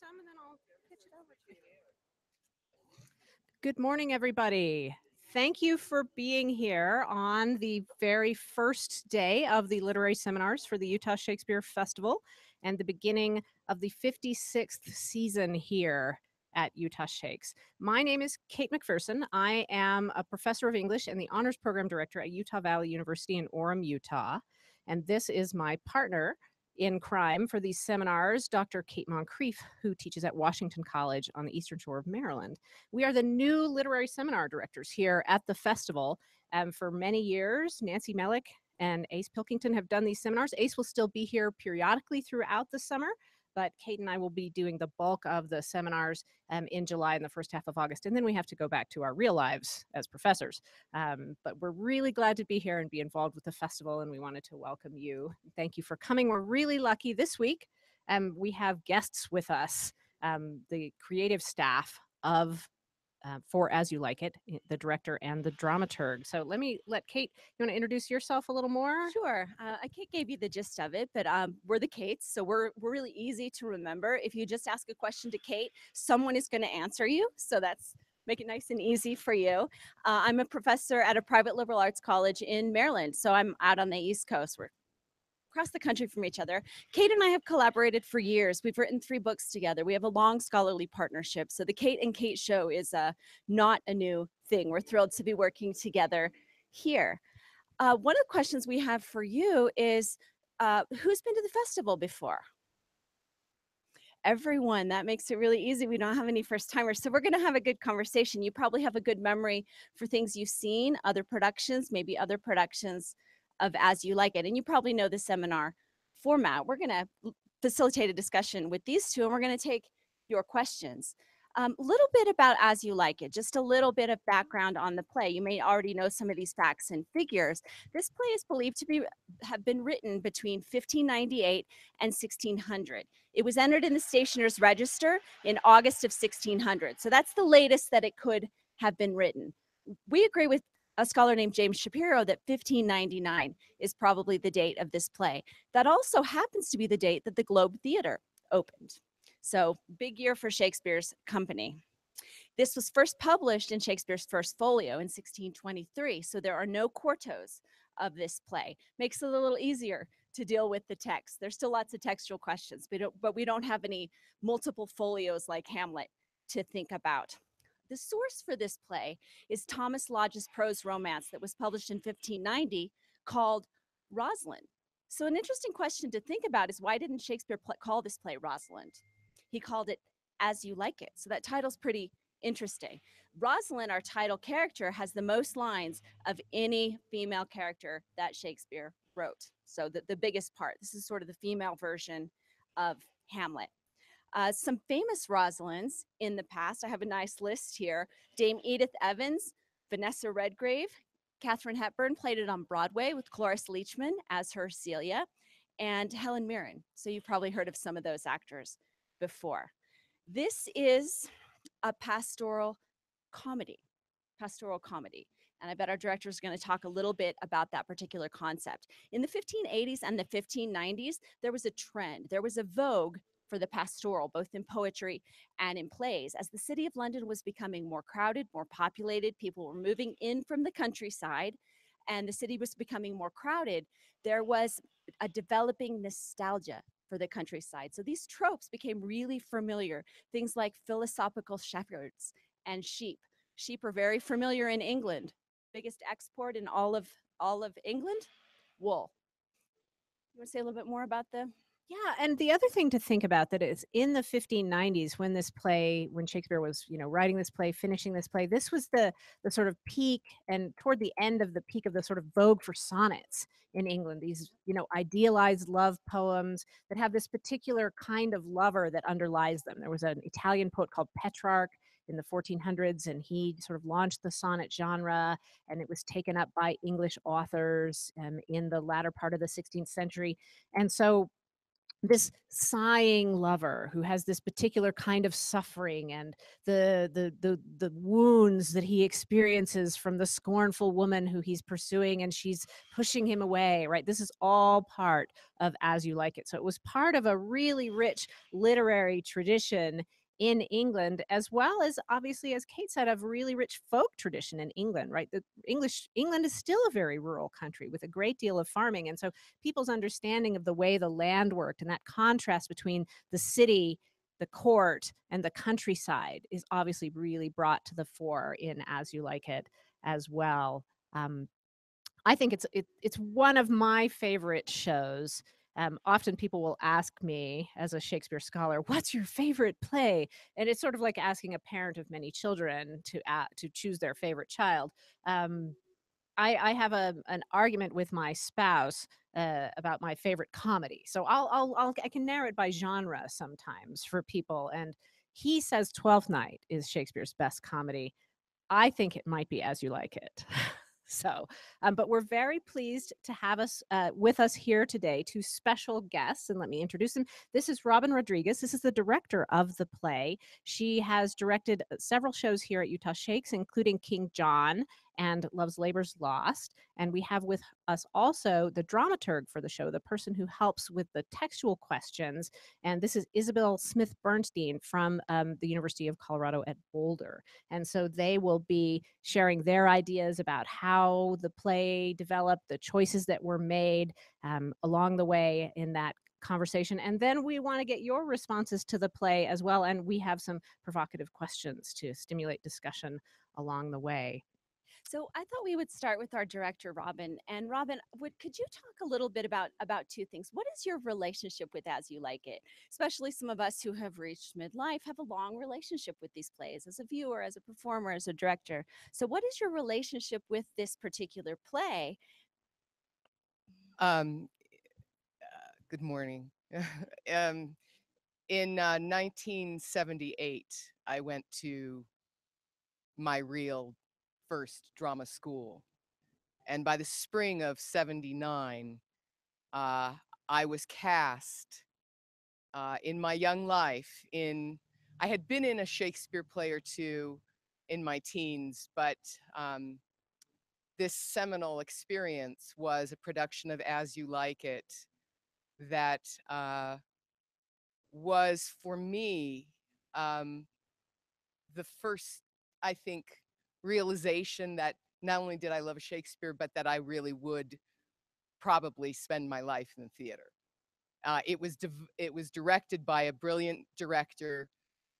some and then I'll pitch it over to you. Good morning, everybody. Thank you for being here on the very first day of the literary seminars for the Utah Shakespeare Festival and the beginning of the 56th season here at Utah Shakes. My name is Kate McPherson. I am a professor of English and the honors program director at Utah Valley University in Orem, Utah. And this is my partner in crime for these seminars, Dr. Kate Moncrief, who teaches at Washington College on the Eastern Shore of Maryland. We are the new literary seminar directors here at the festival. For many years, Nancy Mellick and Ace Pilkington have done these seminars. Ace will still be here periodically throughout the summer, but Kate and I will be doing the bulk of the seminars in July and the first half of August. And then we have to go back to our real lives as professors. But we're really glad to be here and be involved with the festival, and we wanted to welcome you. Thank you for coming. We're really lucky this week. We have guests with us, the creative staff of for As You Like It, the director and the dramaturg. So let Kate, you want to introduce yourself a little more? Sure. Kate gave you the gist of it, but we're the Kates, so we're really easy to remember. If you just ask a question to Kate, someone is going to answer you. So that's make it nice and easy for you. I'm a professor at a private liberal arts college in Maryland, so I'm out on the East Coast. We're across the country from each other. Kate and I have collaborated for years. We've written 3 books together. We have a long scholarly partnership. So the Kate and Kate show is not a new thing. We're thrilled to be working together here. One of the questions we have for you is, who's been to the festival before? Everyone. That makes it really easy. We don't have any first timers. So we're going to have a good conversation. You probably have a good memory for things you've seen, other productions, maybe other productions of As You Like It. And you probably know the seminar format. We're going to facilitate a discussion with these two, and we're going to take your questions. A little bit about As You Like It, just a little bit of background on the play. You may already know some of these facts and figures. This play is believed to have been written between 1598 and 1600. It was entered in the Stationer's Register in August of 1600. So that's the latest that it could have been written. We agree with a scholar named James Shapiro that 1599 is probably the date of this play. That also happens to be the date that the Globe Theater opened. So big year for Shakespeare's company. This was first published in Shakespeare's first folio in 1623. So there are no quartos of this play. Makes it a little easier to deal with the text. There's still lots of textual questions, but we don't have any multiple folios like Hamlet to think about. The source for this play is Thomas Lodge's prose romance that was published in 1590 called Rosalind. So an interesting question to think about is, why didn't Shakespeare call this play Rosalind? He called it As You Like It. So that title's pretty interesting. Rosalind, our title character, has the most lines of any female character that Shakespeare wrote. So the biggest part. This is sort of the female version of Hamlet. Some famous Rosalinds in the past. I have a nice list here. Dame Edith Evans, Vanessa Redgrave, Katharine Hepburn played it on Broadway with Cloris Leachman as her Celia, and Helen Mirren. So you've probably heard of some of those actors before. This is a pastoral comedy. And I bet our director is going to talk a little bit about that particular concept. In the 1580s and the 1590s, there was a trend. There was a vogue for the pastoral, both in poetry and in plays. As the city of London was becoming more crowded, more populated, people were moving in from the countryside, and the city was becoming more crowded, there was a developing nostalgia for the countryside. So these tropes became really familiar. Things like philosophical shepherds and sheep. Sheep are very familiar in England. Biggest export in all of England, wool. You want to say a little bit more about the Yeah, and the other thing to think about that is in the 1590s when Shakespeare was, writing this play, finishing this play, this was the sort of peak and toward the end of the peak of the sort of vogue for sonnets in England, these, idealized love poems that have this particular kind of lover that underlies them. There was an Italian poet called Petrarch in the 1400s, and he sort of launched the sonnet genre, and it was taken up by English authors in the latter part of the 16th century. And so this sighing lover who has this particular kind of suffering, and the wounds that he experiences from the scornful woman who he's pursuing, and she's pushing him away, right? This is all part of As You Like It. So it was part of a really rich literary tradition in England, as well as, obviously, as Kate said, a really rich folk tradition in England, right? The England is still a very rural country with a great deal of farming. And so people's understanding of the way the land worked and that contrast between the city, the court, and the countryside is obviously really brought to the fore in As You Like It as well. Um, I think it's one of my favorite shows. Often people will ask me, as a Shakespeare scholar, "What's your favorite play?" And it's sort of like asking a parent of many children to choose their favorite child. Um, I have an argument with my spouse about my favorite comedy. So I can narrow it by genre sometimes for people, and he says Twelfth Night is Shakespeare's best comedy. I think it might be As You Like It. So, but we're very pleased to have us with us here today, two special guests, and let me introduce them. This is Robynn Rodriguez. This is the director of the play. She has directed several shows here at Utah Shakes, including King John and Love's Labor's Lost. And we have with us also the dramaturg for the show, the person who helps with the textual questions. And this is Isabel Smith Bernstein from the University of Colorado at Boulder. And so they will be sharing their ideas about how the play developed, the choices that were made along the way in that conversation. And then we want to get your responses to the play as well. And we have some provocative questions to stimulate discussion along the way. So I thought we would start with our director, Robynn. And Robynn, could you talk a little bit about two things? What is your relationship with As You Like It? Especially some of us who have reached midlife have a long relationship with these plays as a viewer, as a performer, as a director. So what is your relationship with this particular play? Um, Good morning. um, in 1978, I went to my real first drama school. And by the spring of 79, uh, I was cast in my young life I had been in a Shakespeare play or two in my teens, but um, this seminal experience was a production of As You Like It that was for me um, the first, I think, realization that not only did I love Shakespeare, but that I really would probably spend my life in the theater. It was directed by a brilliant director,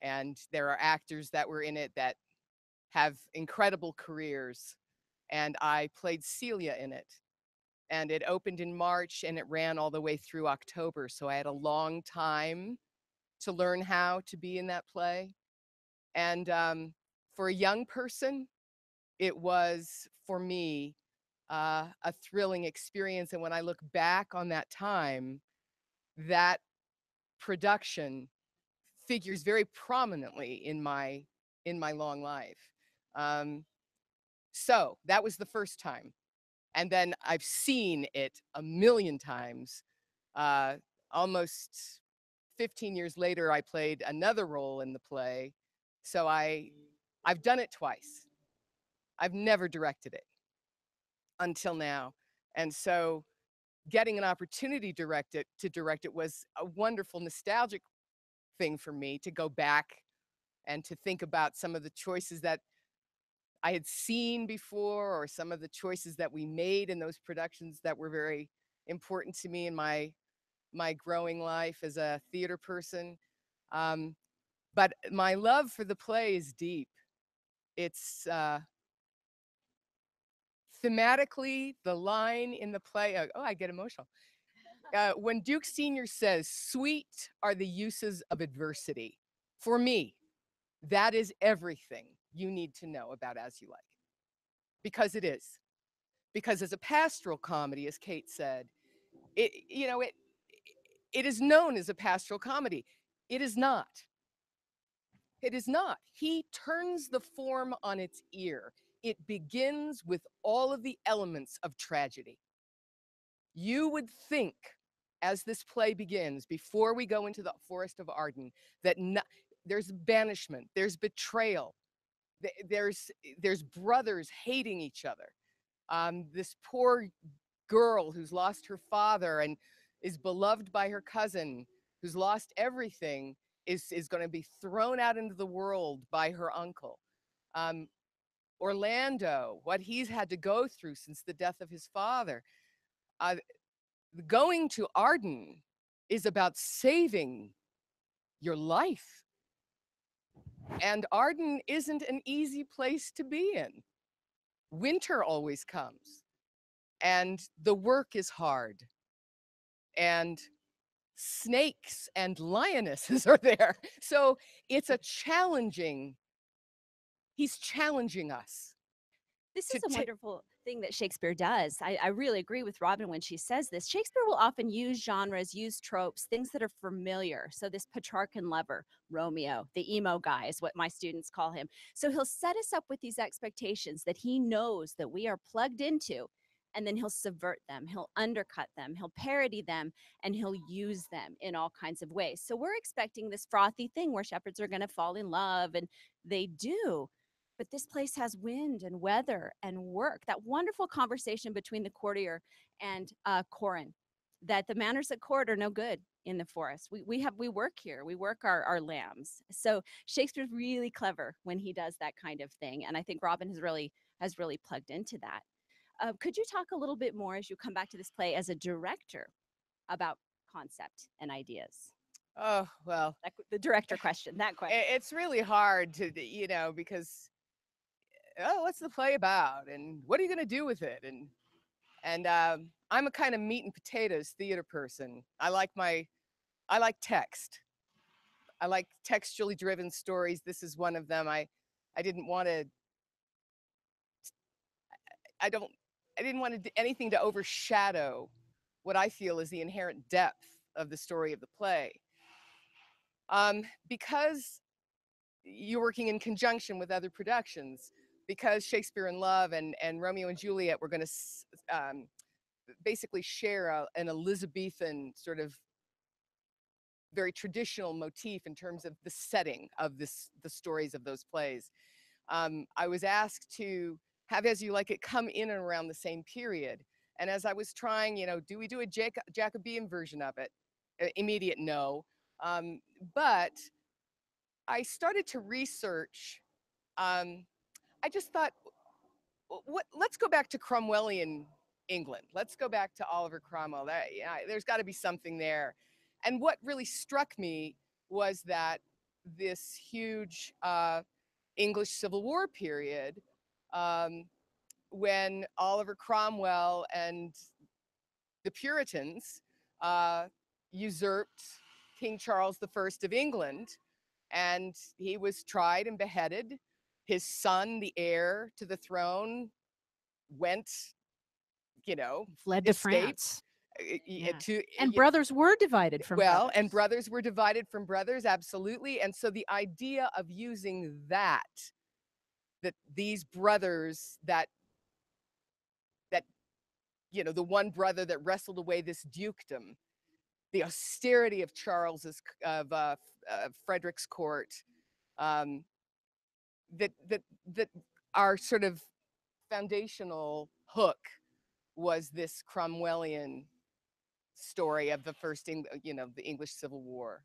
and there are actors that were in it that have incredible careers. And I played Celia in it. And it opened in March and it ran all the way through October. So I had a long time to learn how to be in that play. And for a young person, it was for me a thrilling experience. And when I look back on that time, that production figures very prominently in my long life. Um, so that was the first time, and then I've seen it a million times. Uh, Almost 15 years later, I played another role in the play. So I've done it twice. I've never directed it until now. And so getting an opportunity to direct it was a wonderful nostalgic thing for me to go back and to think about some of the choices that I had seen before or some of the choices that we made in those productions that were very important to me in my growing life as a theater person. Um, but my love for the play is deep. It's thematically the line in the play. Oh, I get emotional. When Duke Sr. says, "Sweet are the uses of adversity," for me, that is everything you need to know about As You Like It, because it is. Because as a pastoral comedy, as Kate said, it you know it is known as a pastoral comedy. It is not. It is not. He turns the form on its ear. It begins with all of the elements of tragedy. You would think as this play begins, before we go into the forest of Arden, that there's banishment, there's betrayal, there's brothers hating each other. This poor girl who's lost her father and is beloved by her cousin, who's lost everything, is going to be thrown out into the world by her uncle. Orlando, what he's had to go through since the death of his father. Going to Arden is about saving your life. And Arden isn't an easy place to be in. Winter always comes, and the work is hard, and snakes and lionesses are there. So it's a challenging, he's challenging us. This is a wonderful thing that Shakespeare does. I really agree with Robyn when she says this. Shakespeare will often use genres, use tropes, things that are familiar. So this Petrarchan lover, Romeo, the emo guy is what my students call him. So he'll set us up with these expectations that he knows that we are plugged into, and then he'll subvert them, he'll undercut them, he'll parody them, and he'll use them in all kinds of ways. So we're expecting this frothy thing where shepherds are going to fall in love, and they do. But this place has wind and weather and work. That wonderful conversation between the courtier and Corin, that the manners at court are no good in the forest. We work here. We work our lambs. So Shakespeare's really clever when he does that kind of thing, and I think Robyn has really plugged into that. Could you talk a little bit more as you come back to this play as a director about concept and ideas? Oh, well, The director question, that question. It's really hard to, because, oh, what's the play about? And what are you going to do with it? And I'm a kind of meat and potatoes theater person. I like text. I like textually driven stories. This is one of them. I didn't want to, I didn't want anything to overshadow what I feel is the inherent depth of the story of the play. Because you're working in conjunction with other productions, because Shakespeare in Love and Romeo and Juliet were going to basically share an Elizabethan sort of very traditional motif in terms of the setting of the stories of those plays. I was asked to have As You Like It come in and around the same period. And as I was trying, do we do a Jacobean version of it? Immediate no. But I started to research. I just thought, let's go back to Cromwellian England. Let's go back to Oliver Cromwell. There's got to be something there. And what really struck me was that this huge English Civil War period, when Oliver Cromwell and the Puritans usurped King Charles I of England, and he was tried and beheaded. His son, the heir to the throne, went, fled to France. Yeah. And brothers were divided from brothers. And brothers were divided from brothers, absolutely. And so the idea of using that these brothers that the one brother that wrestled away this dukedom, the austerity of Frederick's court, that our sort of foundational hook was this Cromwellian story of the first, the English Civil War.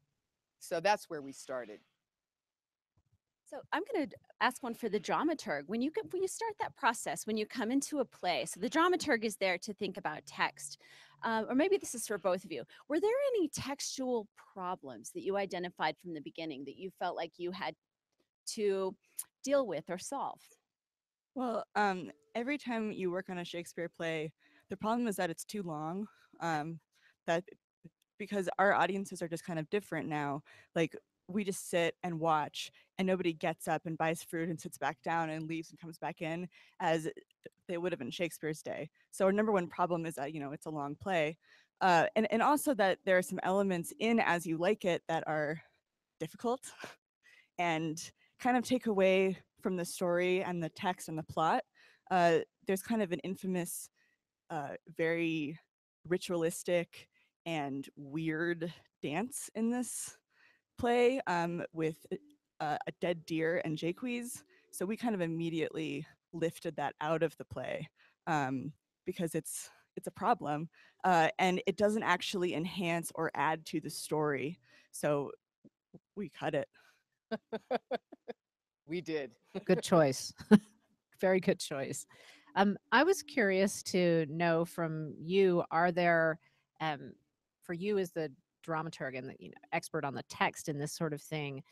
So that's where we started. So I'm going to ask one for the dramaturg. When you start that process, when you come into a play, so the dramaturg is there to think about text, or maybe this is for both of you. Were there any textual problems that you identified from the beginning that you felt like you had to deal with or solve? Well, every time you work on a Shakespeare play, the problem is that it's too long. That because our audiences are just kind of different now. Like, we just sit and watch, and nobody gets up and buys fruit and sits back down and leaves and comes back in as they would have in Shakespeare's day. So our number one problem is that, it's a long play. And also that there are some elements in As You Like It that are difficult and kind of take away from the story and the text and the plot. There's kind of an infamous, very ritualistic and weird dance in this play with a dead deer and jaques. So we kind of immediately lifted that out of the play um, because it's a problem and it doesn't actually enhance or add to the story. So we cut it. We did. Good choice. Very good choice. I was curious to know from you, are there, for you as the dramaturg and the expert on the text in this sort of thing,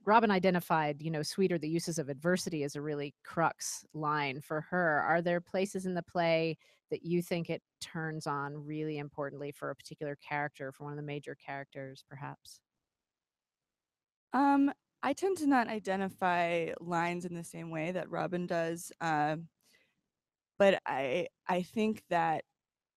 Robin identified, sweeter the uses of adversity as a really crux line for her. Are there places in the play that you think it turns on really importantly for a particular character, for one of the major characters, perhaps? Um, I tend to not identify lines in the same way that Robin does, but I think that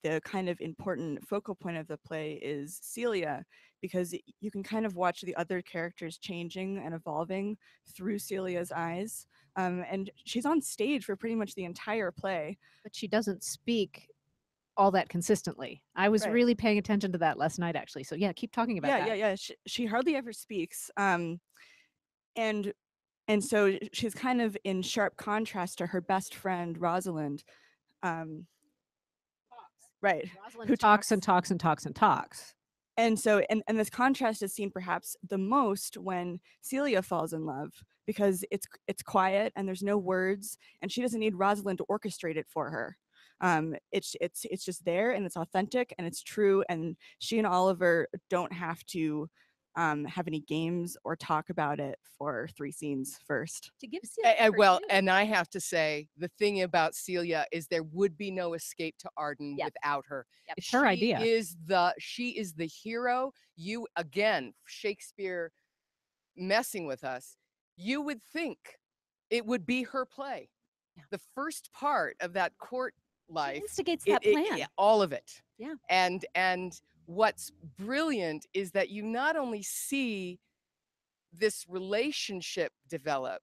the kind of important focal point of the play is Celia, because you can kind of watch the other characters changing and evolving through Celia's eyes. And she's on stage for pretty much the entire play. But she doesn't speak all that consistently. I was Right. really paying attention to that last night, actually. So yeah, keep talking about that. Yeah. She hardly ever speaks. And and so she's kind of in sharp contrast to her best friend Rosalind. Um, right. Rosalind Who talks and talks and talks and talks. And so and this contrast is seen perhaps the most when Celia falls in love because it's quiet and there's no words and she doesn't need Rosalind to orchestrate it for her. It's just there and it's authentic and it's true and she and Oliver don't have to have any games or talk about it for 3 scenes first. To give Celia her Well, due. and I have to say, the thing about Celia is there would be no escape to Arden Yep. without her. Yep. It's her idea. She is the hero. You, again, Shakespeare messing with us, you would think it would be her play. Yeah. The first part of that court She life, instigates that plan. all of it. Yeah. And what's brilliant is that you not only see this relationship develop,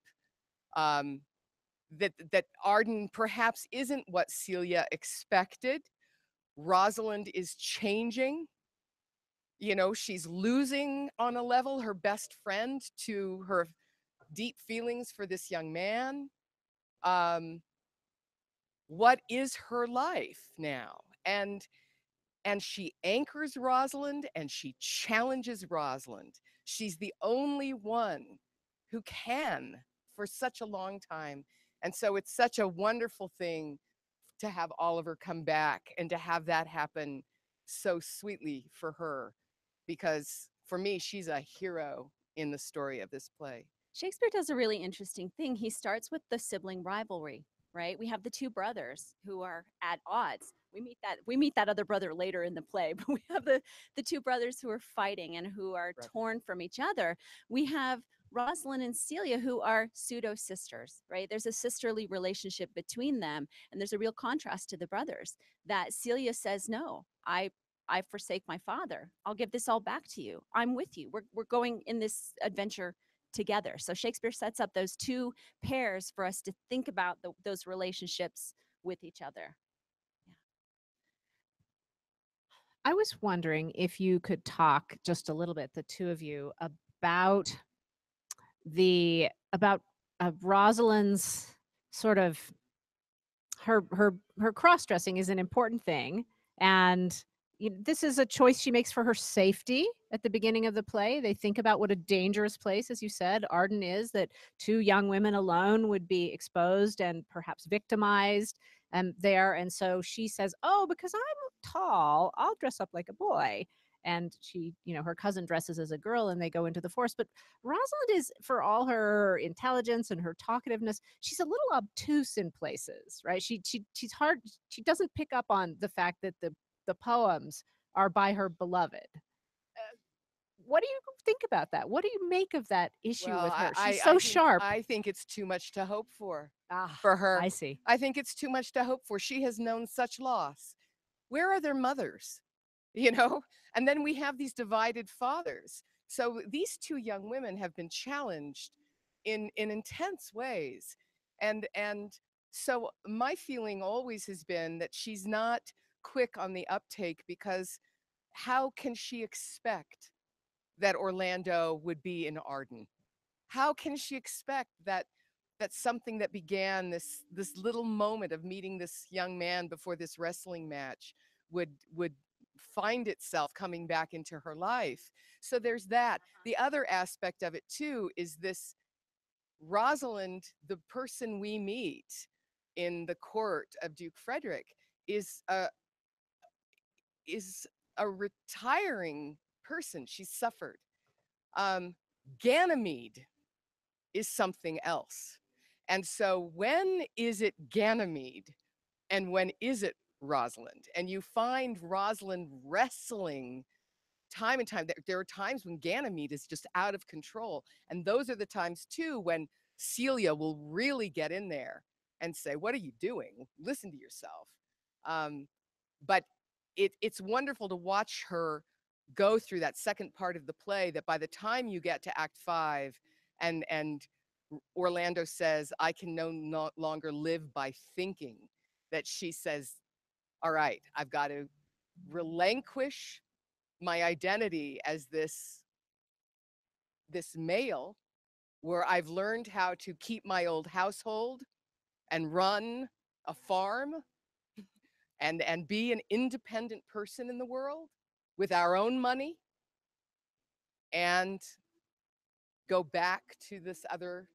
that Arden perhaps isn't what Celia expected. Rosalind is changing. She's losing on a level her best friend to her deep feelings for this young man. What is her life now? And she anchors Rosalind and she challenges Rosalind. She's the only one who can for such a long time. And so it's such a wonderful thing to have Oliver come back and to have that happen so sweetly for her, because for me, she's a hero in the story of this play. Shakespeare does a really interesting thing. He starts with the sibling rivalry, right? We have the two brothers who are at odds. We meet that other brother later in the play, but we have the two brothers who are fighting and who are Right. torn from each other. We have Rosalind and Celia who are pseudo sisters, right? There's a sisterly relationship between them, and there's a real contrast to the brothers. That Celia says, "No, I forsake my father. I'll give this all back to you. I'm with you. We're going in this adventure together." So Shakespeare sets up those two pairs for us to think about those relationships with each other. I was wondering if you could talk just a little bit, the two of you, about about Rosalind's sort of her cross-dressing is an important thing, and this is a choice she makes for her safety at the beginning of the play. They think about what a dangerous place, as you said, Arden is, that two young women alone would be exposed and perhaps victimized there. And so she says, "Oh, because I'm tall, I'll dress up like a boy." And she, her cousin dresses as a girl and they go into the forest. But Rosalind is, for all her intelligence and her talkativeness, she's a little obtuse in places, right? She's hard. She doesn't pick up on the fact that the poems are by her beloved. What do you think about that? What do you make of that issue with her? She's so sharp. I think it's too much to hope for Ah, her. I see. I think it's too much to hope for. She has known such loss. Where are their mothers? And then we have these divided fathers. So these two young women have been challenged in intense ways. And so my feeling always has been that she's not quick on the uptake because how can she expect that Orlando would be in Arden? How can she expect that something that began this little moment of meeting this young man before this wrestling match would find itself coming back into her life? So there's that. The other aspect of it too is this Rosalind, the person we meet in the court of Duke Frederick, is a retiring person. She's suffered. Ganymede is something else. And so when is it Ganymede and when is it Rosalind? And you find Rosalind wrestling time and time. There are times when Ganymede is just out of control. And those are the times too when Celia will really get in there and say, what are you doing? Listen to yourself. But it's wonderful to watch her go through that second part of the play, that by the time you get to Act 5 and Orlando says, I can no longer live by thinking, that she says, all right, I've got to relinquish my identity as this male, where I've learned how to keep my old household and run a farm and be an independent person in the world with our own money, and go back to this other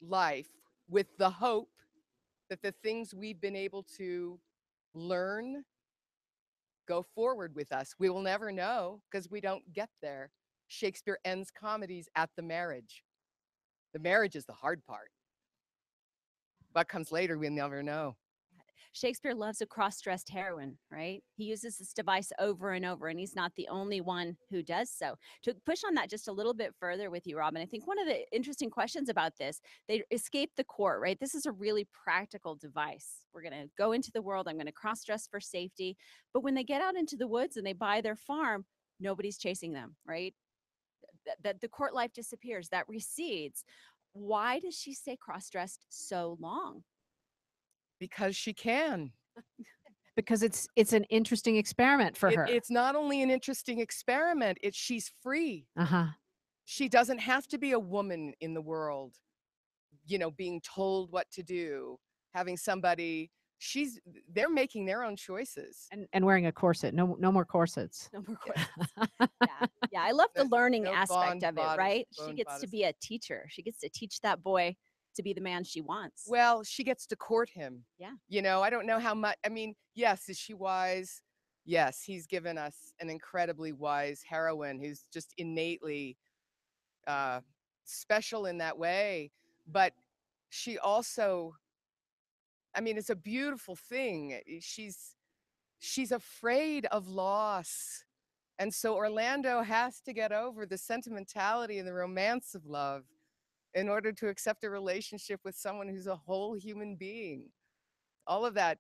life with the hope that the things we've been able to learn go forward with us. We will never know because we don't get there. Shakespeare ends comedies at the marriage. The marriage is the hard part. What comes later, we'll never know. Shakespeare loves a cross-dressed heroine, right? He uses this device over and over, and he's not the only one who does so. To push on that just a little bit further with you, Robyn, I think one of the interesting questions about this, they escape the court, right? This is a really practical device. We're going to go into the world. I'm going to cross-dress for safety. But when they get out into the woods and they buy their farm, nobody's chasing them, right? That the court life disappears, that recedes. Why does she stay cross-dressed so long? Because she can. Because it's an interesting experiment for her. It's not only an interesting experiment, she's free. Uh-huh. She doesn't have to be a woman in the world, being told what to do, having somebody. They're making their own choices. And wearing a corset. No more corsets. No more corsets. Yeah. I love the learning aspect of it, right? She gets to be a teacher. She gets to teach that boy to be the man she wants. Well, she gets to court him. Yeah. I don't know how much. I mean, yes, is she wise? Yes, he's given us an incredibly wise heroine who's just innately special in that way. But she also, I mean, it's a beautiful thing. She's afraid of loss. And so Orlando has to get over the sentimentality and the romance of love in order to accept a relationship with someone who's a whole human being. All of that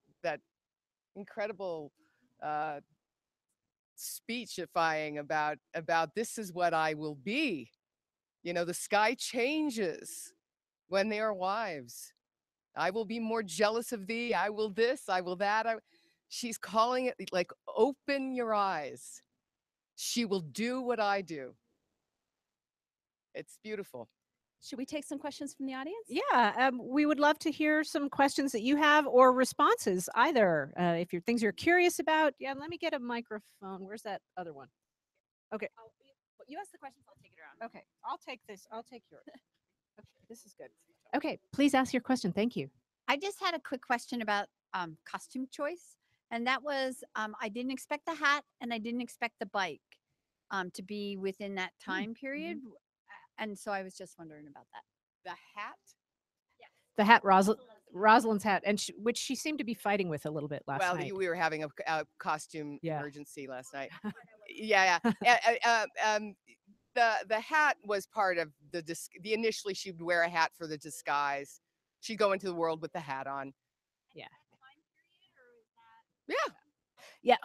incredible speechifying about this is what I will be. The sky changes when they are wives. I will be more jealous of thee. I will this, I will that. She's calling it like, open your eyes. She will do what I do. It's beautiful. Should we take some questions from the audience? Yeah, we would love to hear some questions that you have or responses either. If you're things you're curious about. Yeah, let me get a microphone. Where's that other one? Okay. You ask the questions, I'll take it around. Okay, I'll take this. I'll take yours. Okay, this is good. Okay, please ask your question. Thank you. I just had a quick question about costume choice. And that was, I didn't expect the hat and I didn't expect the bike to be within that time period. And so I was just wondering about that. The hat? The hat, Rosalind's hat, and which she seemed to be fighting with a little bit last night. Well, we were having a costume emergency last night. The hat was part of the initially she would wear a hat for the disguise. She'd go into the world with the hat on. Yeah. Yeah.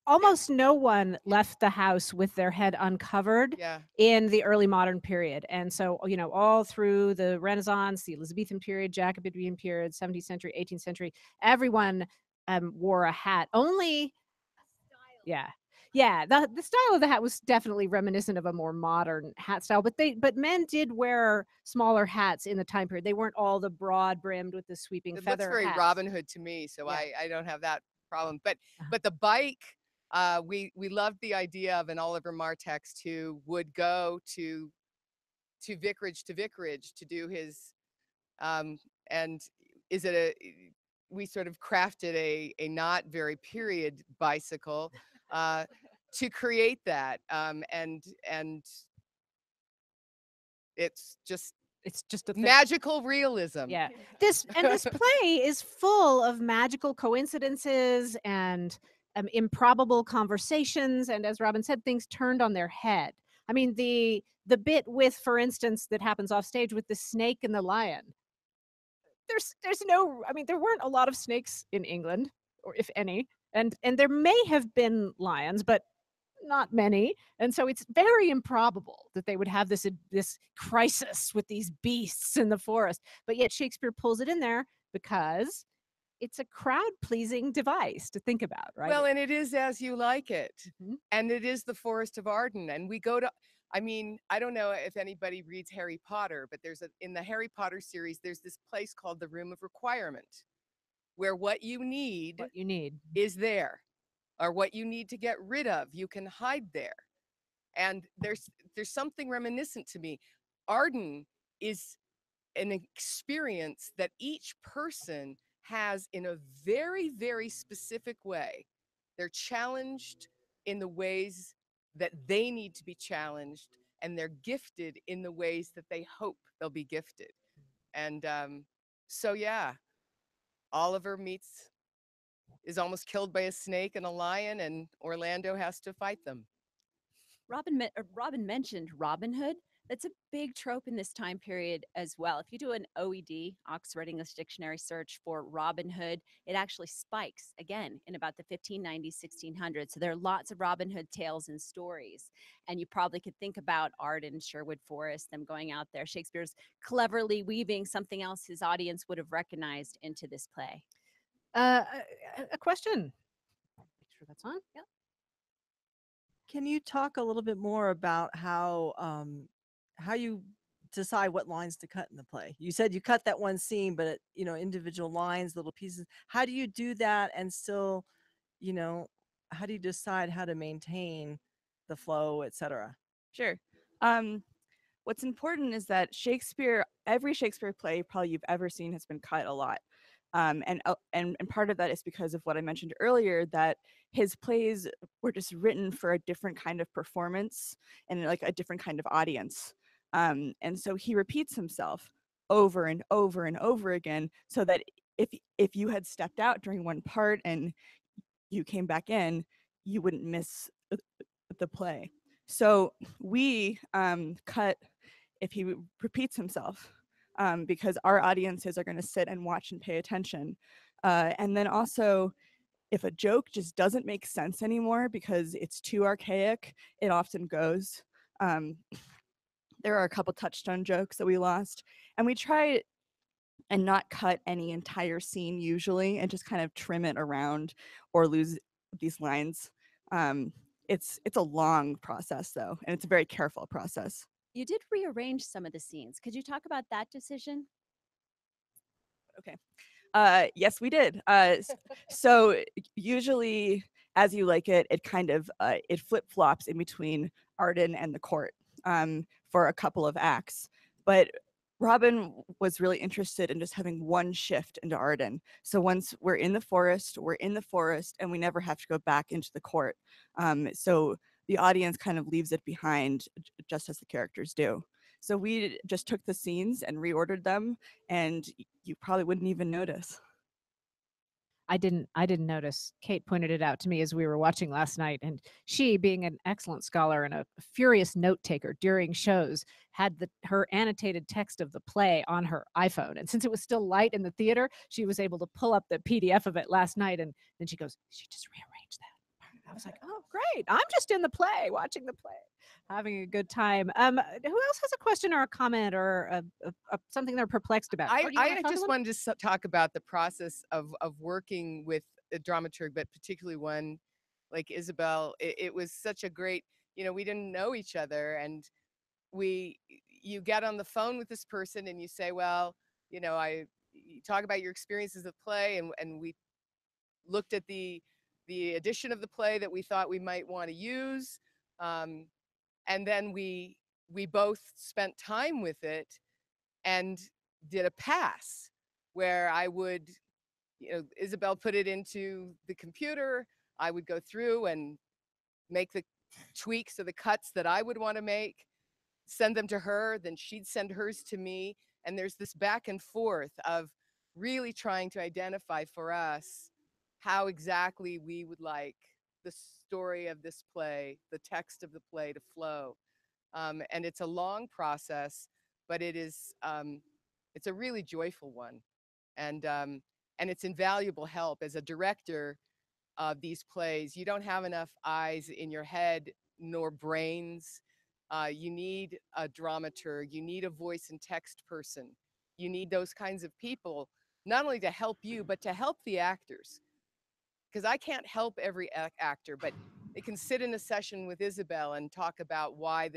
Almost no one left the house with their head uncovered in the early modern period. And so, all through the Renaissance, the Elizabethan period, Jacobean period, 17th century, 18th century, everyone wore a hat. Only, Yeah, the style of the hat was definitely reminiscent of a more modern hat style, but men did wear smaller hats in the time period. They weren't all the broad brimmed with the sweeping It looks feather very hats. Robin Hood to me, so Yeah. I don't have that problem. But Uh-huh. the bike, we loved the idea of an Oliver Martex who would go to vicarage to do his and is it a we sort of crafted a not very period bicycle to create that and it's just It's just a thing. magical realism. Yeah. This play is full of magical coincidences and improbable conversations, and as Robin said, things turned on their head. I mean, the bit with, for instance, that happens off stage with the snake and the lion. There's no, I mean, there weren't a lot of snakes in England, or if any, and there may have been lions, but not many. And so it's very improbable that they would have this crisis with these beasts in the forest. But yet Shakespeare pulls it in there because it's a crowd pleasing device to think about, right? Well, and it is as you like it. Mhm. And it is the Forest of Arden. And we go to, I mean, I don't know if anybody reads Harry Potter, but in the Harry Potter series, there's this place called the Room of Requirement, where what you need What you need. is there, or what you need to get rid of, you can hide there. And there's something reminiscent to me. Arden is an experience that each person has in a very, very specific way. They're challenged in the ways that they need to be challenged, and they're gifted in the ways that they hope they'll be gifted. And so, yeah, Oliver is almost killed by a snake and a lion, and Orlando has to fight them. Robin mentioned Robin Hood. That's a big trope in this time period as well. If you do an OED, Oxford English Dictionary search for Robin Hood, it actually spikes again in about the 1590s, 1600s. So there are lots of Robin Hood tales and stories. And you probably could think about Arden, Sherwood Forest, them going out there. Shakespeare's cleverly weaving something else his audience would have recognized into this play. A question. Make sure that's on. Yeah. Can you talk a little bit more about how you decide what lines to cut in the play? You said you cut that one scene, but individual lines, little pieces. How do you do that and still, you know, how do you decide how to maintain the flow, etc.? Sure. What's important is that every Shakespeare play probably you've ever seen has been cut a lot. And part of that is because of what I mentioned earlier, that his plays were just written for a different kind of performance and like a different kind of audience. And so he repeats himself over and over and over again, so that if you had stepped out during one part and you came back in, you wouldn't miss the play. So we cut if he repeats himself, because our audiences are going to sit and watch and pay attention. And then also, if a joke just doesn't make sense anymore because it's too archaic, it often goes. There are a couple touchstone jokes that we lost, and we try and not cut any entire scene usually, and just kind of trim it around or lose these lines. It's a long process though, and it's a very careful process. You did rearrange some of the scenes. Could you talk about that decision? Okay. Yes, we did. So usually, as you like it, it kind of it flip flops in between Arden and the court for a couple of acts. But Robin was really interested in just having one shift into Arden. So once we're in the forest, and we never have to go back into the court. So the audience kind of leaves it behind, just as the characters do. So we just took the scenes and reordered them, and you probably wouldn't even notice. I didn't notice. Kate pointed it out to me as we were watching last night, and she, being an excellent scholar and a furious note taker during shows, had her annotated text of the play on her iPhone. And since it was still light in the theater, she was able to pull up the PDF of it last night, and then she goes, "She just rearranged that." I was like, "Oh, great. I'm just in the play, watching the play, having a good time." Who else has a question or a comment or something they're perplexed about? Or do you wanna I talk just about it? wanted to talk about the process of working with a dramaturg, but particularly one like Isabel, it was such a great, we didn't know each other, and you get on the phone with this person and you say, well, you talk about your experiences of play, and we looked at the edition of the play that we thought we might want to use, and then we both spent time with it and did a pass where I would, Isabel put it into the computer. I would go through and make the tweaks or the cuts that I would want to make, send them to her, then she'd send hers to me. And there's this back and forth of really trying to identify for us how exactly we would like the story of this play, the text of the play to flow. And it's a long process, but it's a really joyful one. And it's invaluable help as a director of these plays. You don't have enough eyes in your head nor brains. You need a dramaturg, you need a voice and text person. You need those kinds of people, not only to help you, but to help the actors. Because I can't help every actor, but they can sit in a session with Isabel and talk about what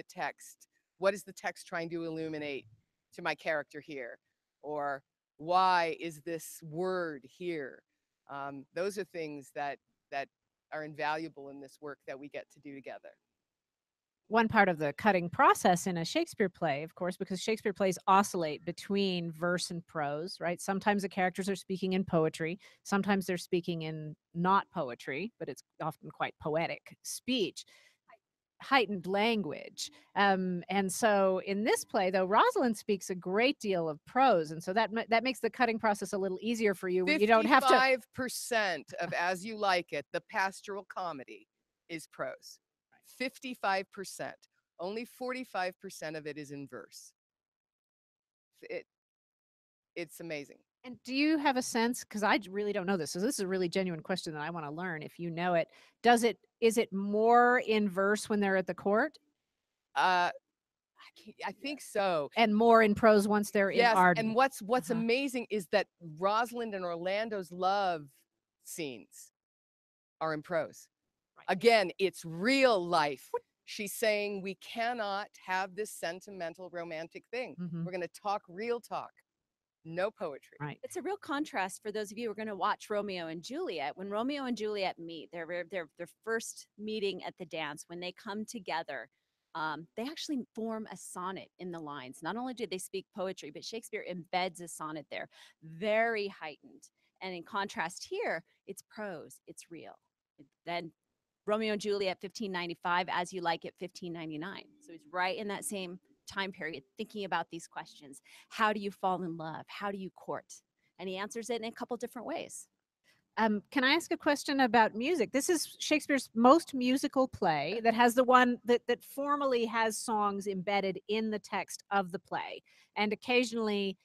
is the text trying to illuminate to my character here? Or why is this word here? Those are things that are invaluable in this work that we get to do together. One part of the cutting process in a Shakespeare play, of course, because Shakespeare plays oscillate between verse and prose, right? Sometimes the characters are speaking in poetry, sometimes they're speaking in not poetry, but it's often quite poetic speech, heightened language. And so in this play, though, Rosalind speaks a great deal of prose, and so that makes the cutting process a little easier for you. You don't have to. 55% of As You Like It, the pastoral comedy, is prose. 55%. Only 45% of it is in verse. It's amazing. And do you have a sense, because I really don't know this, so this is a really genuine question that I want to learn if you know it. Is it more in verse when they're at the court? I think so. And more in prose once they're in Arden? And what's amazing is that Rosalind and Orlando's love scenes are in prose. Right. Again, it's real life. She's saying we cannot have this sentimental romantic thing. Mm-hmm. We're going to talk real talk. No poetry. Right. It's a real contrast for those of you who are going to watch Romeo and Juliet. When Romeo and Juliet meet, their first meeting at the dance, when they come together, they actually form a sonnet in the lines. Not only do they speak poetry, but Shakespeare embeds a sonnet there, very heightened. And in contrast here, it's prose, it's real. Then Romeo and Juliet, 1595, As You Like It, 1599. So it's right in that same time period, thinking about these questions. How do you fall in love? How do you court? And he answers it in a couple different ways. Can I ask a question about music? This is Shakespeare's most musical play that has the one that formally has songs embedded in the text of the play, and occasionally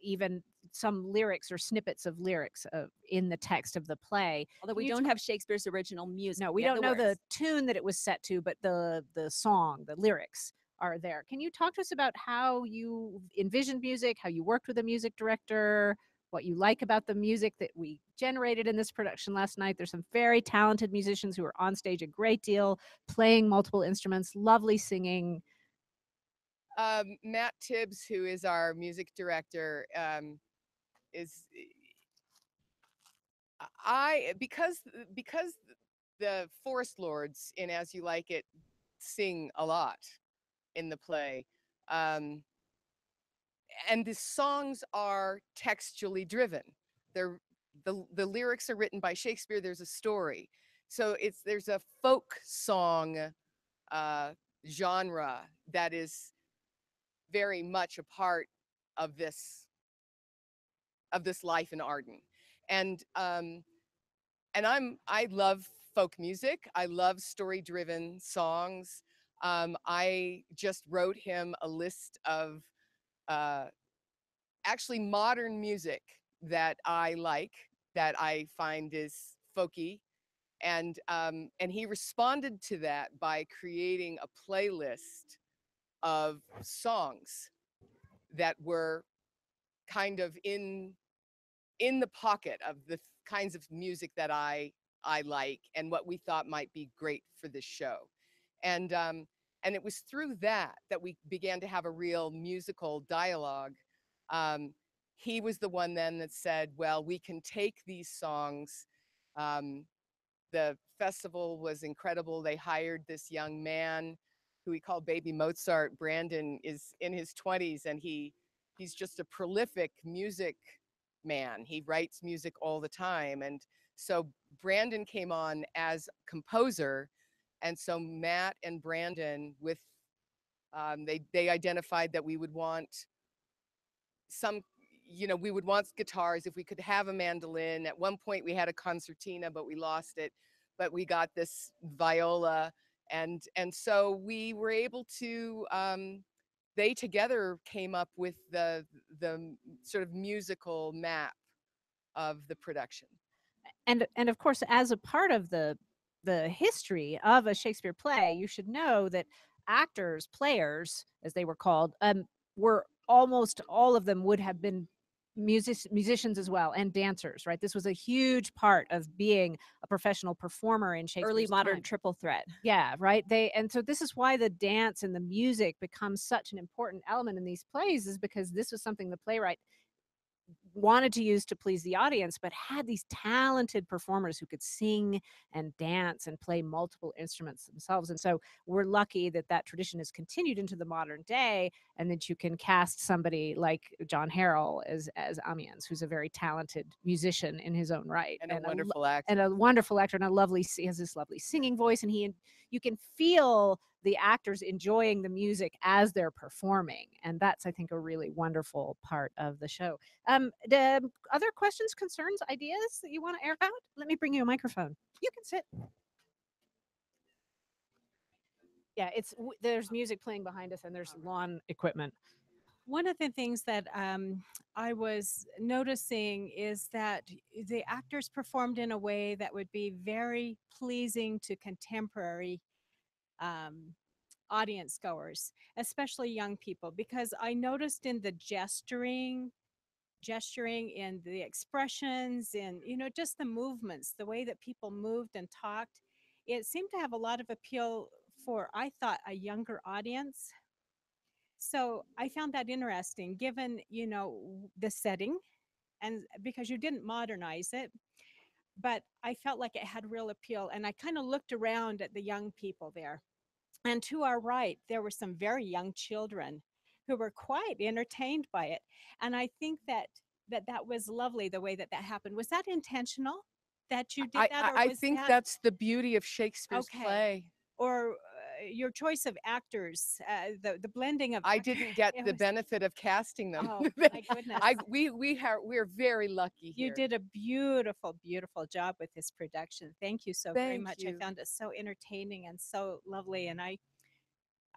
even some lyrics or snippets of lyrics in the text of the play. Although we don't have Shakespeare's original music. No, we don't know the tune that it was set to, but the song, the lyrics are there. Can you talk to us about how you envisioned music, how you worked with a music director, what you like about the music that we generated in this production last night? There's some very talented musicians who are on stage a great deal, playing multiple instruments, lovely singing. Matt Tibbs, who is our music director, because the Forest Lords in As You Like It sing a lot in the play, and the songs are textually driven. The lyrics are written by Shakespeare. There's a story, so there's a folk song genre that is very much a part of this life in Arden, and I love folk music. I love story-driven songs. I just wrote him a list of actually modern music that I like, that I find is folky, and he responded to that by creating a playlist of songs that were kind of in the pocket of the kinds of music that I I like and what we thought might be great for this show. And it was through that we began to have a real musical dialogue. He was the one then that said, well, we can take these songs. The festival was incredible. They hired this young man who we call Baby Mozart. Brandon is in his 20s, and he's just a prolific music man. He writes music all the time. And so Brandon came on as composer. And so Matt and Brandon with they identified that we would want some, we would want guitars. If we could have a mandolin. At one point we had a concertina, but we lost it. But we got this viola, and so we were able to. They together came up with the sort of musical map of the production. And of course, as a part of the history of a Shakespeare play, you should know that actors, players, as they were called, were almost all of them would have been musicians as well, and dancers, right? This was a huge part of being a professional performer in Shakespeare's Early modern time. triple threat. Yeah, right. And so this is why the dance and the music becomes such an important element in these plays, is because this was something the playwright wanted to use to please the audience, but had these talented performers who could sing and dance and play multiple instruments themselves. And so we're lucky that that tradition has continued into the modern day, and that you can cast somebody like John Harrell as Amiens, who's a very talented musician in his own right, And a wonderful actor. and a wonderful actor, and he has this lovely singing voice, and you can feel the actors enjoying the music as they're performing, and that's, I think, a really wonderful part of the show. Other questions, concerns, ideas that you want to air out? Let me bring you a microphone. You can sit. Yeah, there's music playing behind us, and there's lawn equipment. One of the things that I was noticing is that the actors performed in a way that would be very pleasing to contemporary audience goers, especially young people, because I noticed in the gesturing in the expressions, and just the movements, the way that people moved and talked, it seemed to have a lot of appeal for, I thought, a younger audience. So I found that interesting, given the setting, and because you didn't modernize it, but I felt like it had real appeal. And I kind of looked around at the young people there, and to our right there were some very young children who were quite entertained by it. And I think that was lovely, the way that happened. Was that intentional, that you did that? Or I was think that, that's the beauty of Shakespeare's Okay. play. or your choice of actors, the blending of I didn't get it the was- benefit of casting them. Oh my goodness. We're very lucky here. You did a beautiful, beautiful job with this production. Thank you so very Thank much. you. I found it so entertaining and so lovely, and I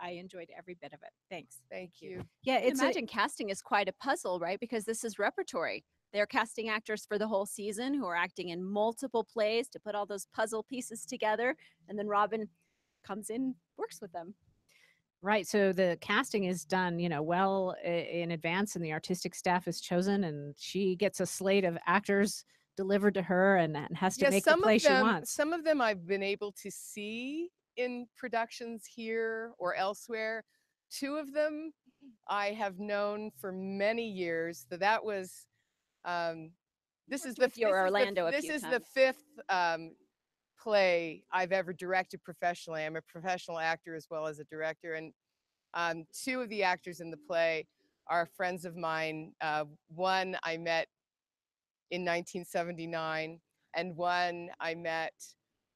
enjoyed every bit of it. Thanks. Thank you. Yeah, I can imagine casting is quite a puzzle, right? Because this is repertory. They're casting actors for the whole season who are acting in multiple plays to put all those puzzle pieces together. And then Robyn comes in, works with them. Right. So the casting is done, well in advance, and the artistic staff is chosen, and she gets a slate of actors delivered to her, and has to make the play she wants. Some of them I've been able to see in productions here or elsewhere. Two of them I have known for many years. That was this is the fifth play I've ever directed professionally. I'm a professional actor as well as a director, and two of the actors in the play are friends of mine. One I met in 1979, and one I met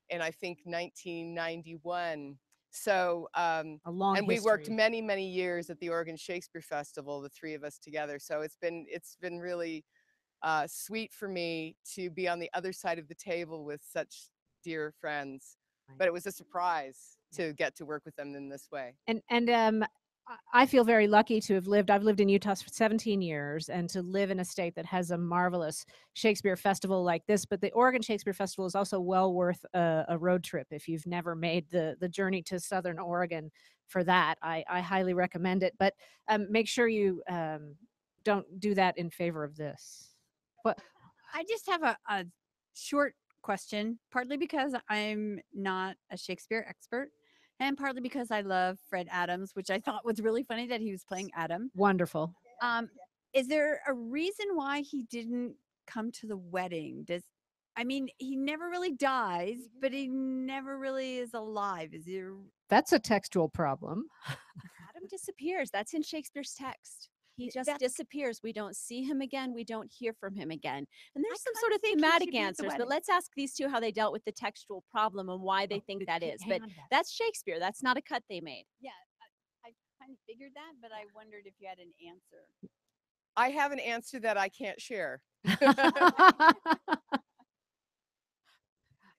in, I think, 1991. So, A long and we worked history. many, many years at the Oregon Shakespeare Festival, the three of us together. So it's been really sweet for me to be on the other side of the table with such dear friends. Right. But it was a surprise to get to work with them in this way. And I feel very lucky to have I've lived in Utah for 17 years, and to live in a state that has a marvelous Shakespeare festival like this. But the Oregon Shakespeare Festival is also well worth a road trip. If you've never made the journey to Southern Oregon for that, I highly recommend it. But make sure you don't do that in favor of this. But I just have a short question, partly because I'm not a Shakespeare expert, and partly because I love Fred Adams, which I thought was really funny that he was playing Adam. Wonderful. Um, is there a reason why he didn't come to the wedding? I mean, he never really dies, but he never really is alive. Is there? That's a textual problem. Adam disappears. That's in Shakespeare's text. He just That's- disappears. We don't see him again. We don't hear from him again. And there's some kinda sort of think he should thematic be at the answers, but wedding. let's ask these two how they dealt with the textual problem and why they think that is. Hang But on to that. that's Shakespeare. That's not a cut they made. Yeah, I kind of figured that, but I wondered if you had an answer. I have an answer that I can't share.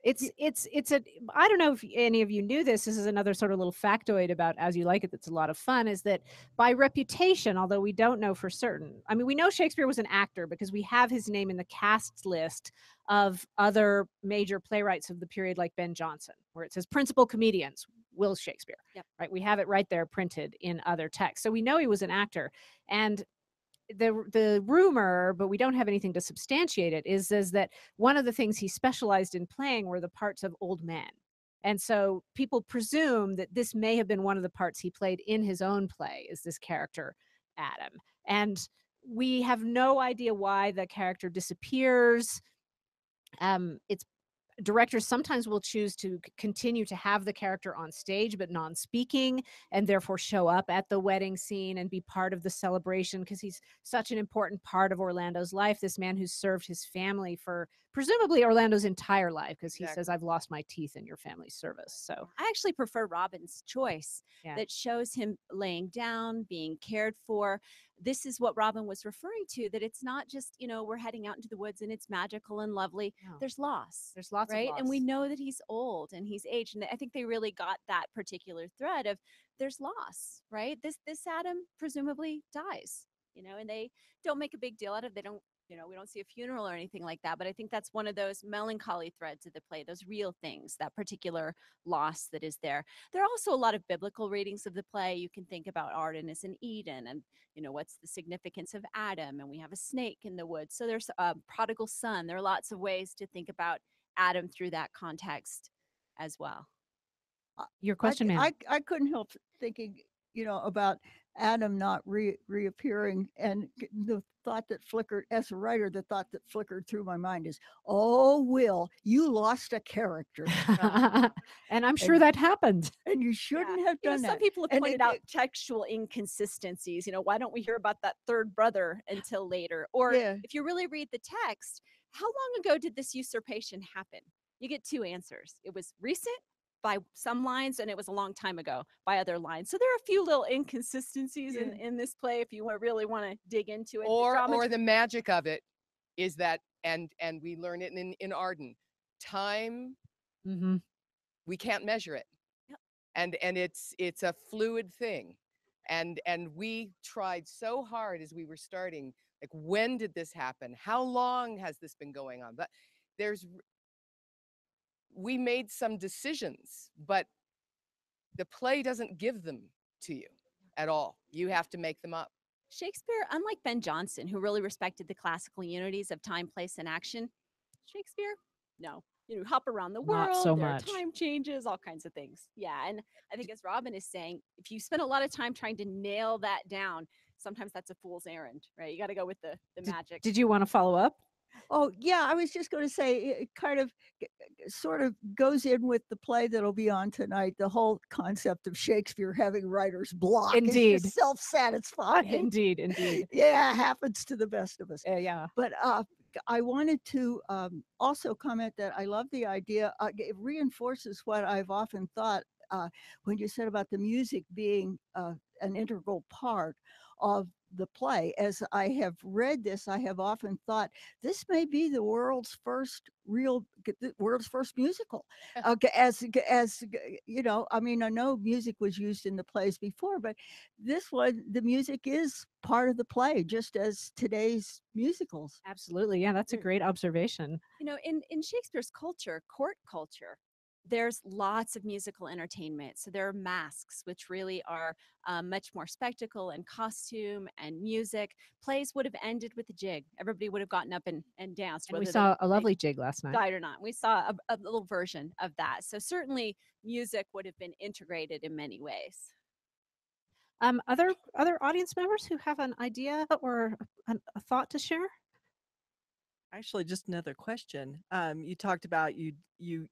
It's a I don't know if any of you knew this. This is another sort of little factoid about As You Like It that's a lot of fun, is that by reputation, although we don't know for certain, I mean, we know Shakespeare was an actor because we have his name in the cast list of other major playwrights of the period, like Ben Jonson, where it says principal comedians, Will Shakespeare. Yep. Right? We have it right there printed in other texts. So we know he was an actor. And the rumor, but we don't have anything to substantiate it, is that one of the things he specialized in playing were the parts of old men. And so people presume that this may have been one of the parts he played in his own play, is this character, Adam. And we have no idea why the character disappears. It's Directors sometimes will choose to continue to have the character on stage but non-speaking, and therefore show up at the wedding scene and be part of the celebration because he's such an important part of Orlando's life, this man who's served his family for presumably Orlando's entire life, because he says, I've lost my teeth in your family's service. So I actually prefer Robin's choice Yeah. that shows him laying down, being cared for. This is what Robin was referring to, that it's not just, we're heading out into the woods and it's magical and lovely. No. There's loss. There's lots right. of loss. And we know that he's old and he's aged. And I think they really got that particular thread of there's loss, right? This Adam presumably dies, and they don't make a big deal out of it. They don't, we don't see a funeral or anything like that. But I think that's one of those melancholy threads of the play, those real things, that particular loss that is there. There are also a lot of biblical readings of the play. You can think about Artemis and Eden and, what's the significance of Adam? And we have a snake in the woods. So there's a prodigal son. There are lots of ways to think about Adam through that context as well. Your question, ma'am. I couldn't help thinking, about Adam not reappearing, and the thought that flickered as a writer, the thought that flickered through my mind is, oh, Will, you lost a character, And I'm sure And- that happened. and you shouldn't have done Some that. people have And pointed it- out textual inconsistencies. Why don't we hear about that third brother until later? Or Yeah. if you really read the text, how long ago did this usurpation happen? You get two answers. It was recent by some lines, and it was a long time ago by other lines. So there are a few little inconsistencies in this play if you really want to dig into it. Or the magic of it is that, and we learn it in Arden, time, Mm-hmm. we can't measure it. Yep. And it's a fluid thing. And we tried so hard as we were starting, like, when did this happen? How long has this been going on? But we made some decisions, but the play doesn't give them to you at all. You have to make them up. Shakespeare, unlike Ben Jonson, who really respected the classical unities of time, place, and action, Shakespeare, no. Hop around the world, Not so there much. are time changes, all kinds of things. Yeah, and I think as Robin is saying, if you spend a lot of time trying to nail that down, sometimes that's a fool's errand, right? You got to go with the magic. Did you want to follow up? Oh, yeah, I was just going to say it kind of sort of goes in with the play that'll be on tonight. The whole concept of Shakespeare having writer's block Indeed. is just self-satisfying. Indeed. Yeah, happens to the best of us. Yeah. But I wanted to also comment that I love the idea. It reinforces what I've often thought when you said about the music being an integral part of the play. As I have read this, I have often thought this may be the world's first musical. As I mean, I know music was used in the plays before, but this one, the music is part of the play, just as today's musicals. Absolutely. Yeah, that's a great observation. In Shakespeare's culture, court culture, there's lots of musical entertainment. So there are masks, which really are much more spectacle and costume and music. Plays would have ended with a jig. Everybody would have gotten up and danced. And we whether saw a they lovely jig last night. died or not. We saw a little version of that. So certainly music would have been integrated in many ways. Other audience members who have an idea or a thought to share? Actually, just another question. You talked about you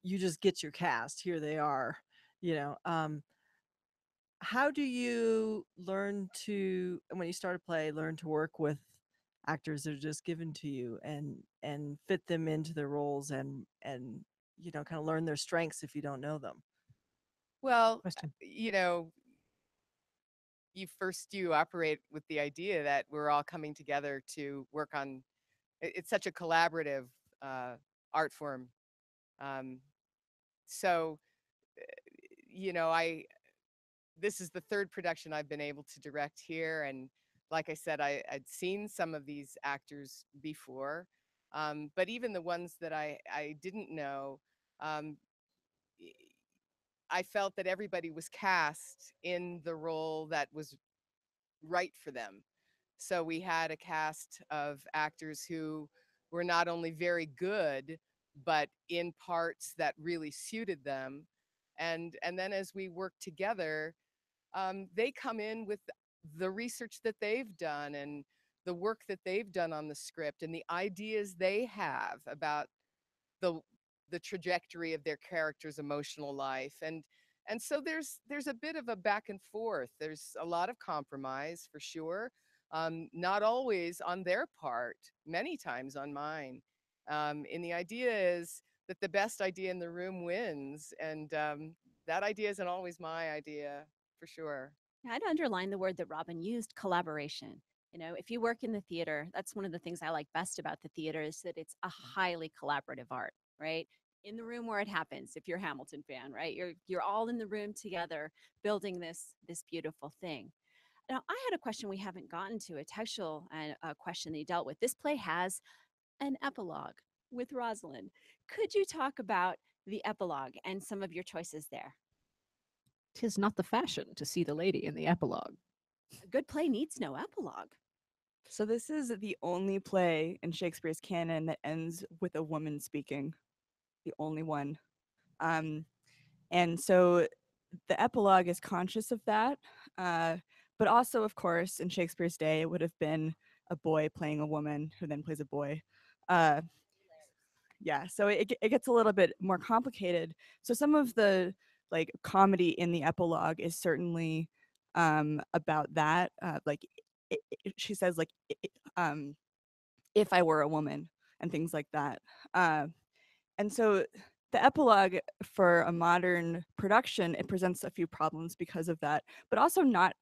just get your cast. Here they are. You know, how do you learn to, when you start a play, learn to work with actors that are just given to you and fit them into their roles and you know, kind of learn their strengths if you don't know them? Well, Question. you know, you operate with the idea that we're all coming together to work on. It's such a collaborative art form. Um, so, you know, this is the third production I've been able to direct here, and like I said, I'd seen some of these actors before, but even the ones that I didn't know, um, I felt that everybody was cast in the role that was right for them. So we had a cast of actors who were not only very good, but in parts that really suited them. And then as we work together, they come in with the research that they've done and the work that they've done on the script and the ideas they have about the the trajectory of their character's emotional life. And so there's a bit of a back and forth. There's a lot of compromise for sure, not always on their part, many times on mine. And the idea is that the best idea in the room wins, and that idea isn't always my idea, for sure. I'd underline the word that Robin used, collaboration. You know, if you work in the theater, that's one of the things I like best about the theater is that it's a highly collaborative art, right? In the room where it happens, if you're a Hamilton fan, right? You're all in the room together building this beautiful thing. Now, I had a question we haven't gotten to, a textual question that you dealt with. This play has an epilogue with Rosalind. Could you talk about the epilogue and some of your choices there? 'Tis not the fashion to see the lady in the epilogue. A good play needs no epilogue. So this is the only play in Shakespeare's canon that ends with a woman speaking, the only one. And so the epilogue is conscious of that, but also, of course, in Shakespeare's day, it would have been a boy playing a woman who then plays a boy. Uh, yeah, so it gets a little bit more complicated. So some of the like comedy in the epilogue is certainly about that. She says like if I were a woman and things like that. And so the epilogue for a modern production, it presents a few problems because of that, but also not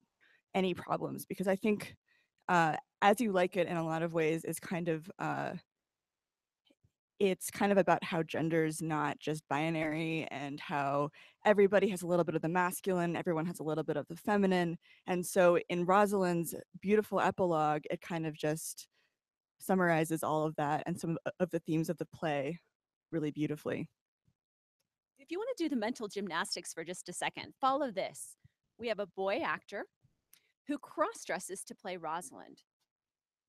any problems because I think As You Like It in a lot of ways is kind of it's kind of about how gender is not just binary and how everybody has a little bit of the masculine, everyone has a little bit of the feminine. And so in Rosalind's beautiful epilogue, it kind of just summarizes all of that and some of the themes of the play really beautifully. If you want to do the mental gymnastics for just a second, follow this. We have a boy actor who cross-dresses to play Rosalind.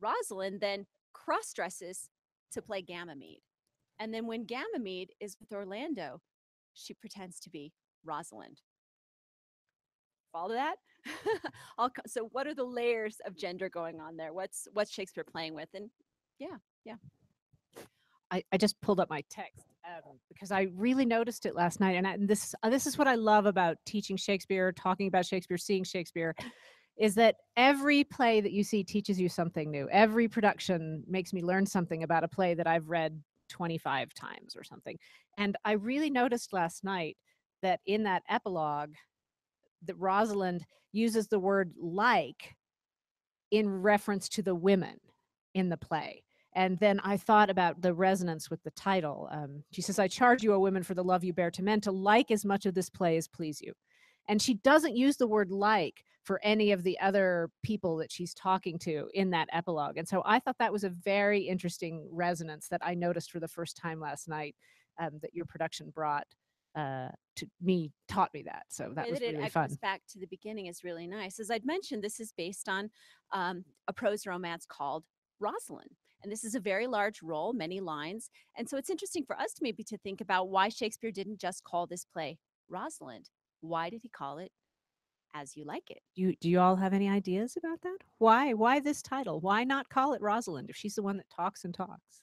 Rosalind then cross-dresses to play Ganymede. And then when Ganymede is with Orlando, she pretends to be Rosalind. Follow that? So what are the layers of gender going on there? What's Shakespeare playing with? And yeah. I just pulled up my text because I really noticed it last night, and this is what I love about teaching Shakespeare, talking about Shakespeare, seeing Shakespeare, is that every play that you see teaches you something new. Every production makes me learn something about a play that I've read 25 times or something. And I really noticed last night that in that epilogue, that Rosalind uses the word like in reference to the women in the play. And then I thought about the resonance with the title. She says, I charge you, O women, for the love you bear to men, to like as much of this play as please you. And she doesn't use the word like for any of the other people that she's talking to in that epilogue. And so I thought that was a very interesting resonance that I noticed for the first time last night that your production brought to me taught me that. So The that way was that it really echoes fun. back to the beginning is really nice. As I'd mentioned, this is based on a prose romance called Rosalind. And this is a very large role, many lines. And so it's interesting for us to maybe to think about why Shakespeare didn't just call this play Rosalind. Why did he call it As You Like It? Do you all have any ideas about that? Why this title? Why not call it Rosalind if she's the one that talks and talks?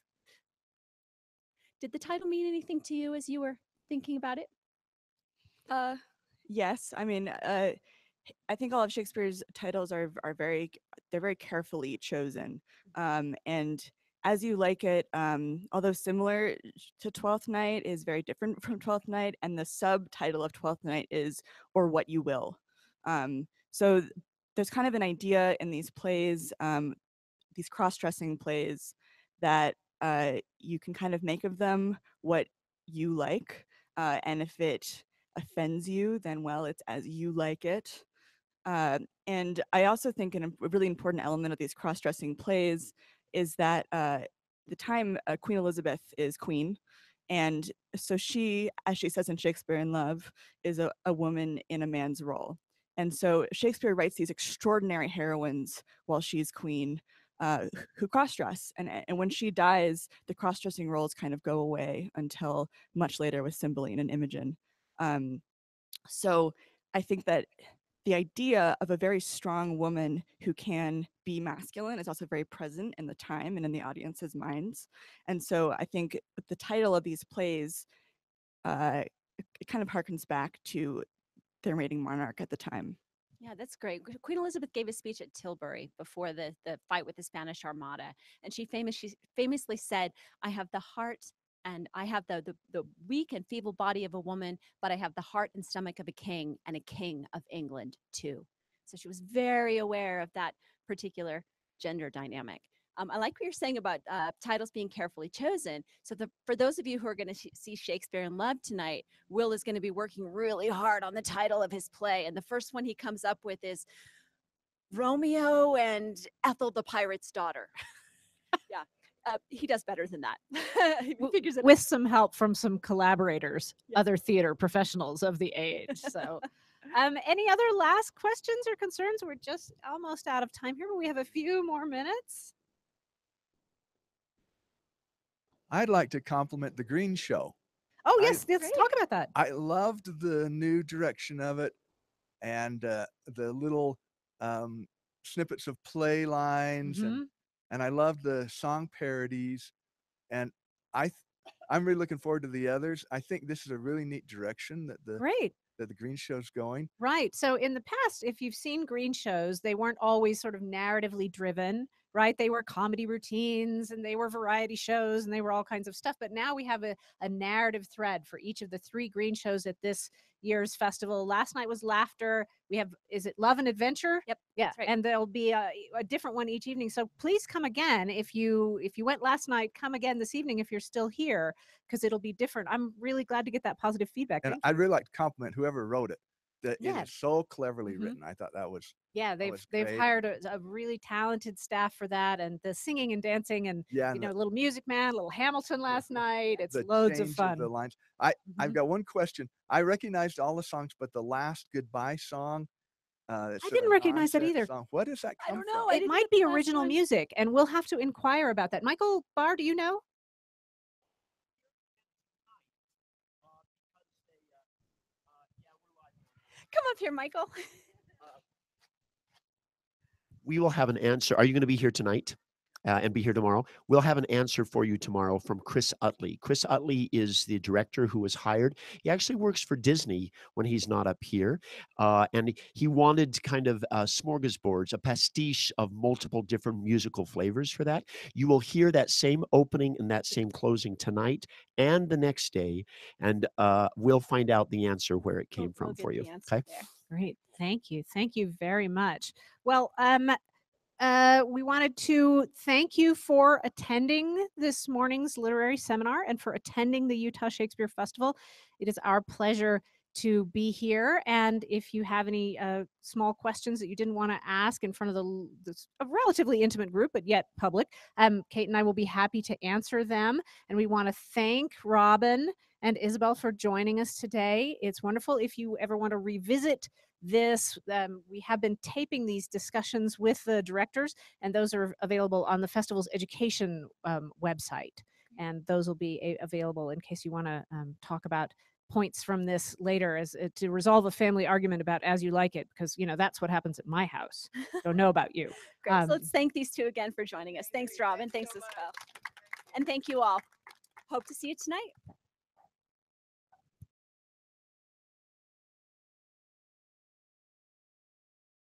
Did the title mean anything to you as you were thinking about it? Yes, I mean, I think all of Shakespeare's titles are very they're very carefully chosen. And As You Like It, although similar to Twelfth Night, is very different from Twelfth Night, and the subtitle of Twelfth Night is Or What You Will. So there's kind of an idea in these plays, these cross-dressing plays, that you can kind of make of them what you like, and if it offends you, then well, it's as you like it. And I also think a really important element of these cross-dressing plays is that the time Queen Elizabeth is queen, and so she, as she says in Shakespeare in Love, is a woman in a man's role. And so Shakespeare writes these extraordinary heroines while she's queen, who cross-dress, and when she dies, the cross-dressing roles kind of go away until much later with Cymbeline and Imogen. So I think that the idea of a very strong woman who can be masculine is also very present in the time and in the audience's minds. And so I think the title of these plays, it kind of harkens back to their reigning monarch at the time. Yeah, that's great. Queen Elizabeth gave a speech at Tilbury before the fight with the Spanish Armada, and she famously said, "I have the heart and I have the weak and feeble body of a woman, but I have the heart and stomach of a king, and a king of England too." So she was very aware of that particular gender dynamic. I like what you're saying about titles being carefully chosen. So for those of you who are going to see Shakespeare in Love tonight, Will is going to be working really hard on the title of his play. And the first one he comes up with is Romeo and Ethel the Pirate's Daughter. Yeah, he does better than that. He figures it With out. some help from some collaborators, Yes. other theater professionals of the age. So, any other last questions or concerns? We're just almost out of time here, but we have a few more minutes. I'd like to compliment the Green Show. Oh, I- yes, let's Great. talk about that. I loved the new direction of it, and the little snippets of play lines, Mhm. and I loved the song parodies, and I'm really looking forward to the others. I think this is a really neat direction that Great. the Green Show's going. Right. So in the past, if you've seen green shows, they weren't always sort of narratively driven, right? They were comedy routines and they were variety shows and they were all kinds of stuff. But now we have a narrative thread for each of the three green shows at this year's festival. Last night was Laughter. We have, is it Love and Adventure? Yep. Yeah. that's right. And there'll be a different one each evening. So please come again. If you went last night, come again this evening if you're still here, because it'll be different. I'm really glad to get that positive feedback. And Thank I'd you. really like to compliment whoever wrote it. That it Yeah. is so cleverly Mhm. written. I thought that was Yeah, was they've great. hired a really talented staff for that, and the singing and dancing, and Yeah, you and know, Little Music Man, Little Hamilton last night. It's the loads of change fun. the lines. I've Mhm. got one question. I recognized all the songs, but the last goodbye song. I didn't recognize that either. Song. What does that I come don't from? know. I It didn't might get the be last original one. music, and we'll have to inquire about that. Michael Barr, do you know? Come up here, Michael. We will have an answer. Are you going to be here tonight and be here tomorrow? We'll have an answer for you tomorrow from Chris Utley. Chris Utley is the director who was hired. He actually works for Disney when he's not up here. And he wanted kind of smorgasbords, a pastiche of multiple different musical flavors for that. You will hear that same opening and that same closing tonight and the next day. And we'll find out the answer where it came We'll from get for you. the answer Okay. there. Great, thank you, thank you very much. Well, we wanted to thank you for attending this morning's literary seminar and for attending the Utah Shakespeare Festival. It is our pleasure to be here. And if you have any small questions that you didn't want to ask in front of a relatively intimate group, but yet public, Kate and I will be happy to answer them. And we want to thank Robyn and Isabel for joining us today. It's wonderful. If you ever want to revisit this, we have been taping these discussions with the directors, and those are available on the festival's education website. And those will be available in case you want to talk about points from this later as to resolve a family argument about As You Like It, because that's what happens at my house. Don't know about you. Great. So let's thank these two again for joining us. Thanks, Robyn. Thanks, Isabel. And thank you all. Hope to see you tonight.